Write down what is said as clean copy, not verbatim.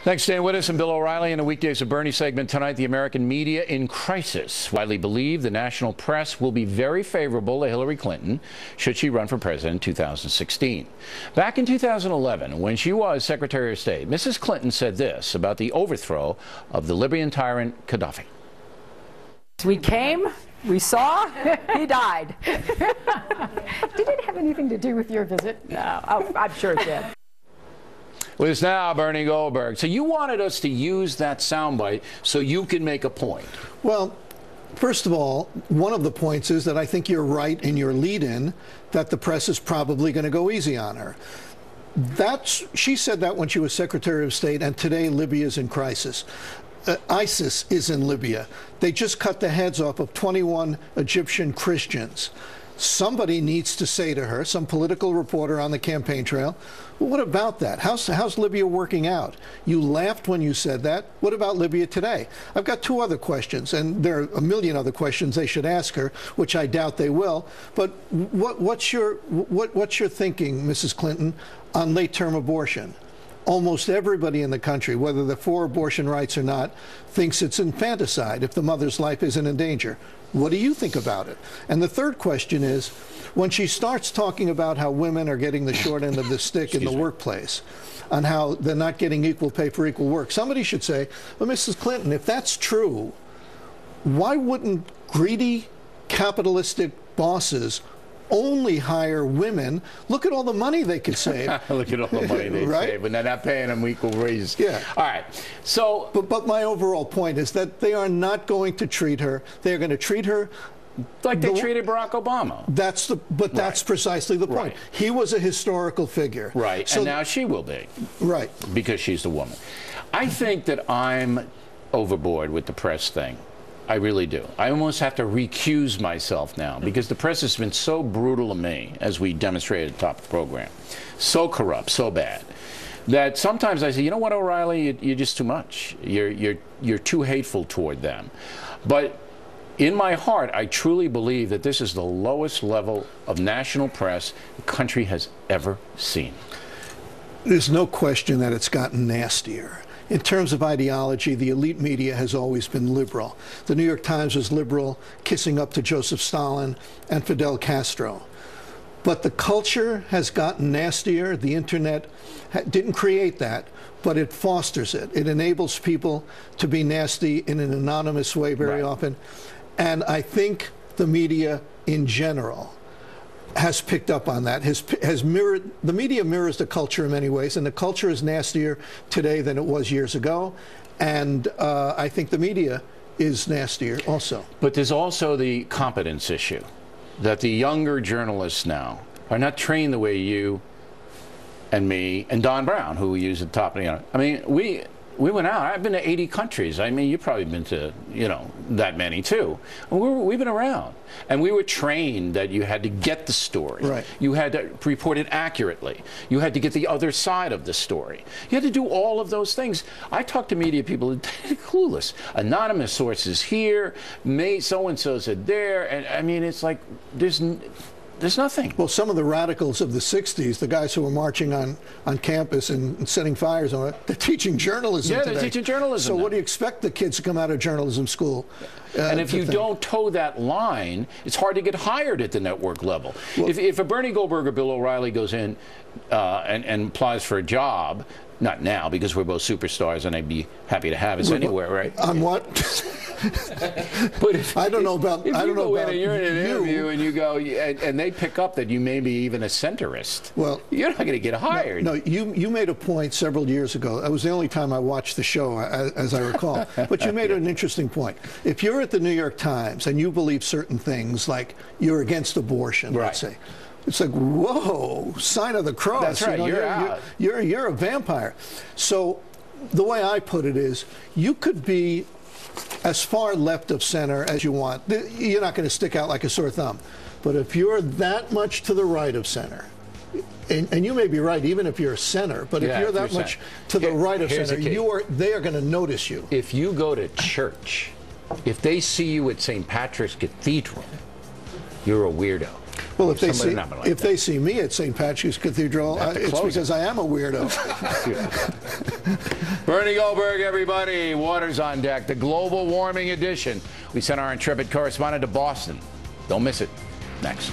Thanks, staying with us. And Bill O'Reilly in the Weekdays of Bernie segment tonight. The American media in crisis. Widely believed the national press will be very favorable to Hillary Clinton should she run for president in 2016. Back in 2011, when she was Secretary of State, Mrs. Clinton said this about the overthrow of the Libyan tyrant Gaddafi. We came, we saw, he died. Did it have anything to do with your visit? No, I'm sure it did. With us now, Bernie Goldberg. So you wanted us to use that soundbite so you can make a point. Well, first of all, one of the points is that I think you're right in your lead-in that the press is probably going to go easy on her. She said that when she was Secretary of State, and today Libya is in crisis. ISIS is in Libya. They just cut the heads off of 21 Egyptian Christians. Somebody needs to say to her, some political reporter on the campaign trail, well, what about that? How's Libya working out? You laughed when you said that. What about Libya today? I've got two other questions, and there are a million other questions they should ask her, which I doubt they will. But what's your thinking, Mrs. Clinton, on late-term abortion? Almost everybody in the country, whether they're for abortion rights or not, thinks it's infanticide if the mother's life isn't in danger. What do you think about it? And the third question is, when she starts talking about how women are getting the short end of the stick in the workplace, on how they're not getting equal pay for equal work, somebody should say, well, Mrs. Clinton, if that's true, why wouldn't greedy capitalistic bosses only hire women? Look at all the money they could save. Look at all the money they right? save, and they're not paying them equal wages. Yeah. All right. So, but my overall point is that they are not going to treat her. They are going to treat her like they treated Barack Obama. That's precisely the point. Right. He was a historical figure. Right. So, and now she will be. Right. Because she's the woman. I think that I'm overboard with the press thing. I really do. I almost have to recuse myself now because the press has been so brutal to me, as we demonstrated at the top of the program, so corrupt, so bad, that sometimes I say, you know what, O'Reilly, you're just too much. You're too hateful toward them. But in my heart, I truly believe that this is the lowest level of national press the country has ever seen. There's no question that it's gotten nastier. In terms of ideology, the elite media has always been liberal. The New York Times was liberal, kissing up to Joseph Stalin and Fidel Castro. But the culture has gotten nastier. The internet didn't create that, but it fosters it. It enables people to be nasty in an anonymous way very often. And I think the media in general has picked up on that, has mirrored. The media mirrors the culture in many ways, and the culture is nastier today than it was years ago. And I think the media is nastier also. But there's also the competence issue, that the younger journalists now are not trained the way you and me and Don Brown, who we use at the top. I mean, we went out. I've been to 80 countries. I mean, you've probably been to, that many too. We've been around. And we were trained that you had to get the story. Right. You had to report it accurately. You had to get the other side of the story. You had to do all of those things. I talk to media people, they're clueless. Anonymous sources here, so-and-so said there. And I mean, it's like there's nothing. Well, some of the radicals of the 60s, the guys who were marching on campus and setting fires on it, they're teaching journalism today. They're teaching journalism. So now. What do you expect the kids to come out of journalism school? And if you don't toe that line, it's hard to get hired at the network level. Well, if a Bernie Goldberg or Bill O'Reilly goes in and applies for a job, not now because we're both superstars and I'd be happy to have us anywhere, right? On what? But if, I don't know about. If I don't you know go about in and you're in an interview you. and you go, and they pick up that you may be even a centrist. Well, you're not going to get hired. No, you made a point several years ago. That was the only time I watched the show, as I recall. But you made an interesting point. If you're at the New York Times and you believe certain things, like you're against abortion, let's say. It's like, whoa, sign of the cross. That's right, you're out. You're a vampire. So the way I put it is, you could be as far left of center as you want. You're not going to stick out like a sore thumb. But if you're that much to the right of center, and you may be right even if you're a center, but if you're that much to the right of center, they are going to notice you. If you go to church, if they see you at St. Patrick's Cathedral, you're a weirdo. Well, if Somebody they see me at St. Patrick's Cathedral, it's close because I am a weirdo. Bernie Goldberg, everybody. Waters on Deck, the global warming edition. We sent our intrepid correspondent to Boston. Don't miss it. Next.